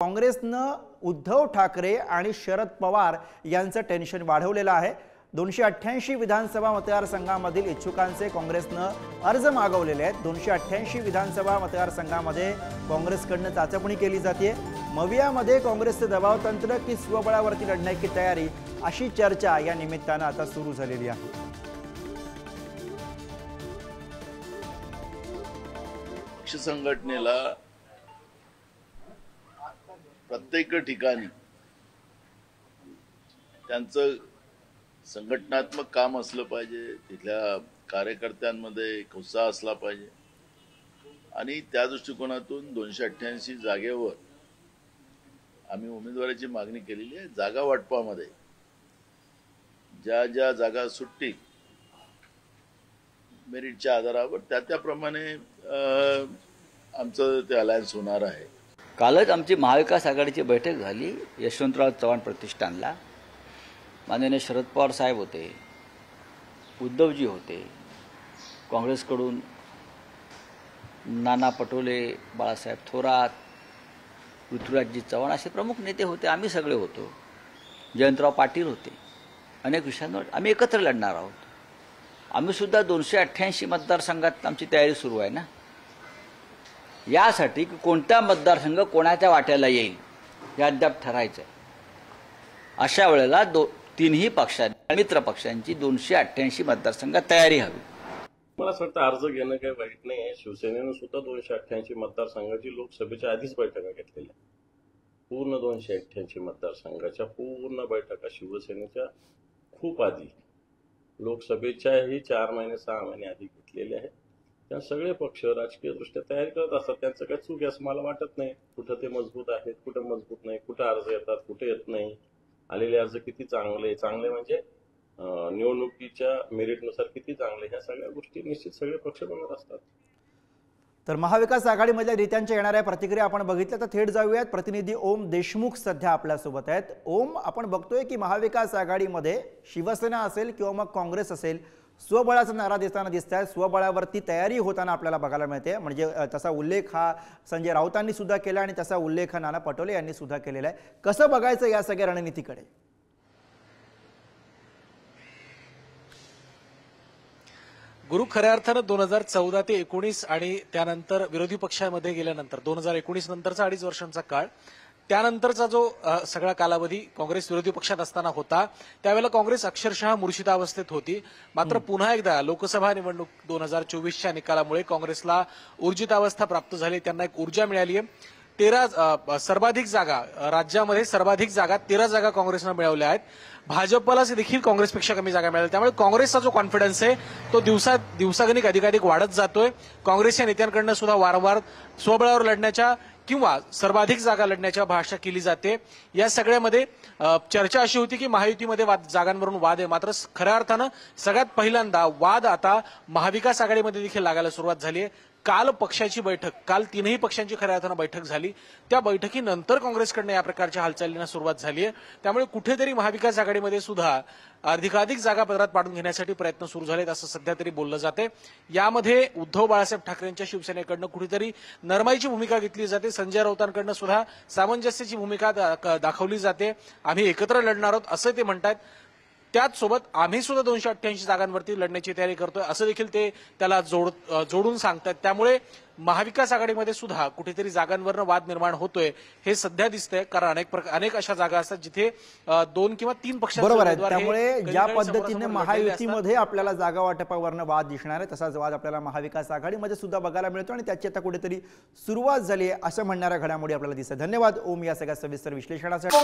काँग्रेसनं उद्धव ठाकरे आणि शरद पवार यांचं टेन्शन वाढवलेलं आहे। 288 विधानसभा मतदारसंघामधील इच्छुकांचे काँग्रेसनं अर्ज मागवलेले आहेत। 288 विधानसभा मतदारसंघामध्ये काँग्रेसकडून चाचपणी केली जाते। मवियामध्ये काँग्रेसचे दबाव तंत्र की स्वबळावरती लढण्याची तयारी अशी चर्चा या निमित्तानं आता सुरू झालेली आहे। पक्ष संघटनेला प्रत्येक ठिकाणी त्यांचं संघटनात्मक काम असलं पाहिजे, तिथल्या कार्यकर्त्यांमध्ये उत्साह असला पाहिजे आणि त्या दृष्टिकोनातून 288 जागेवर आम्ही उमेदवाराची मागणी केलेली आहे। जागा वाटपामध्ये ज्या ज्या जागा सुटतील मेरिटच्या आधारावर त्याप्रमाणे आमचं ते अलायन्स होणार आहे। कालच आमची महाविकास आघाडीची बैठक झाली। यशवंतराव चव्हाण प्रतिष्ठानला माननीय शरद पवार साहेब होते, उद्धवजी होते, काँग्रेसकडून नाना पटोले, बाळासाहेब थोरात, पृथ्वीराजजी चव्हाण असे प्रमुख नेते होते। आम्ही सगळे होतो, जयंतराव पाटील होते। अनेक विषयांवर आम्ही एकत्र लढणार आहोत। आम्ही सुद्धा 288 मतदारसंघात आमची तयारी सुरू आहे ना। यासाठी कोणता मतदारसंघ कोणाच्या वाट्याला येईल हे अद्याप ठरायचं आहे। अशा वेळेला तिन्ही पक्षांनी मित्र पक्षांची 288 मतदारसंघात तयारी हवी। मला असं वाटतं अर्ज घेणं काही वाईट नाही आहे। शिवसेनेनं सुद्धा 288 मतदारसंघाची लोकसभेच्या आधीच बैठका घेतलेल्या, पूर्ण 288 मतदारसंघाच्या पूर्ण बैठका शिवसेनेच्या खूप आधी, लोकसभेच्याही 4 महिने 6 महिने आधी घेतलेल्या आहेत। त्या सगळे पक्ष राजकीय दृष्ट्या तयारी करत असतात। त्यांचं काही चूक आहे असं मला वाटत नाही। कुठं ते मजबूत आहेत, कुठं मजबूत नाही, कुठं अर्ज येतात, कुठे येत नाही, आलेले अर्ज किती चांगले म्हणजे निवडणुकीच्या मेरिटनुसार किती चांगले, ह्या सगळ्या गोष्टी निश्चित सगळे पक्ष बघत असतात। तर महाविकास आघाडीमधल्या नेत्यांच्या येणाऱ्या प्रतिक्रिया आपण बघितल्या तर थेट जाऊयात। प्रतिनिधी ओम देशमुख सध्या आपल्या सोबत आहेत। ओम, आपण बघतोय की महाविकास आघाडीमध्ये शिवसेना असेल किंवा मग काँग्रेस असेल, स्वबळाचा नारा देताना दिसत आहे। स्वबळावरती तयारी होताना आपल्याला बघायला मिळते। म्हणजे तसा उल्लेख हा संजय राऊतांनी सुद्धा केला आणि तसा उल्लेख हा नाना पटोले यांनी सुद्धा केलेला आहे। कसं बघायचं या सगळ्या रणनीतीकडे? गुरु, खऱ्या अर्थानं 2014 ते 19 आणि त्यानंतर विरोधी पक्षामध्ये गेल्यानंतर 2019 नंतरचा 2.5 वर्षांचा काळ, त्यानंतरचा जो सगळा कालावधी काँग्रेस विरोधी पक्षात असताना होता, त्यावेळेला काँग्रेस अक्षरशः मूर्छितावस्थेत होती। मात्र पुन्हा एकदा लोकसभा निवडणूक 2024च्या निकालामुळे काँग्रेसला ऊर्जितावस्था प्राप्त झाली, त्यांना एक ऊर्जा मिळाली आहे। 13 सर्वाधिक जागा राज्यामध्ये, सर्वाधिक जागा 13 जागा काँग्रेसनं मिळवल्या आहेत। भाजपला देखील काँग्रेसपेक्षा कमी जागा मिळाल्या। त्यामुळे काँग्रेसचा जो कॉन्फिडन्स आहे तो दिवसागणिक अधिकाधिक वाढत जातोय। काँग्रेसच्या नेत्यांकडून सुद्धा वारंवार स्वबळावर लढण्याच्या किंवा सर्वाधिक जागा लढण्याच्या भाषा केली जाते। या सगळ्यामध्ये चर्चा अशी होती की महायुतीमध्ये जागांवरून वाद आहे, मात्र खऱ्या अर्थानं सगळ्यात पहिल्यांदा वाद आता महाविकास आघाडीमध्ये देखील लागायला सुरुवात झाली आहे। काल पक्षाची बैठक, काल तीनही पक्षांची खऱ्या अर्थानं बैठक झाली। त्या बैठकीनंतर काँग्रेसकडनं या प्रकारच्या हालचालींना सुरुवात झाली आहे। त्यामुळे कुठेतरी महाविकास आघाडीमध्ये सुद्धा अधिकाधिक जागा पदरात पाडून घेण्यासाठी प्रयत्न सुरू झालेत असं सध्या तरी बोललं जाते। यामध्ये उद्धव बाळासाहेब ठाकरेंच्या शिवसेनेकडनं कुठेतरी नरमाईची भूमिका घेतली जाते। संजय राऊतांकडनं सुद्धा सामंजस्याची भूमिका दाखवली जाते। आम्ही एकत्र लढणार आहोत असं ते म्हणतात। त्याच सोबत आम्ही सुद्धा 288 जागांवरती लढण्याची तयारी करतोय असं देखील ते त्याला जोडून सांगतात। त्यामुळे महाविकास आघाडीमध्ये सुद्धा कुठेतरी जागांवरनं वाद निर्माण होतोय हे सध्या दिसतंय। कारण अनेक अशा जागा असतात जिथे 2 किंवा 3 पक्षांचे बरोबर आहे। त्यामुळे ज्या पद्धतीने महायुतीमध्ये आपल्याला जागा वाटपावरनं वाद दिसणार आहे, तसाच वाद आपल्याला महाविकास आघाडीमध्ये सुद्धा बघायला मिळतो आणि त्याची आता कुठेतरी सुरुवात झाली आहे असं म्हणणाऱ्या घडामोडी आपल्याला दिसतात। धन्यवाद ओम या सगळ्या सविस्तर विश्लेषणासाठी।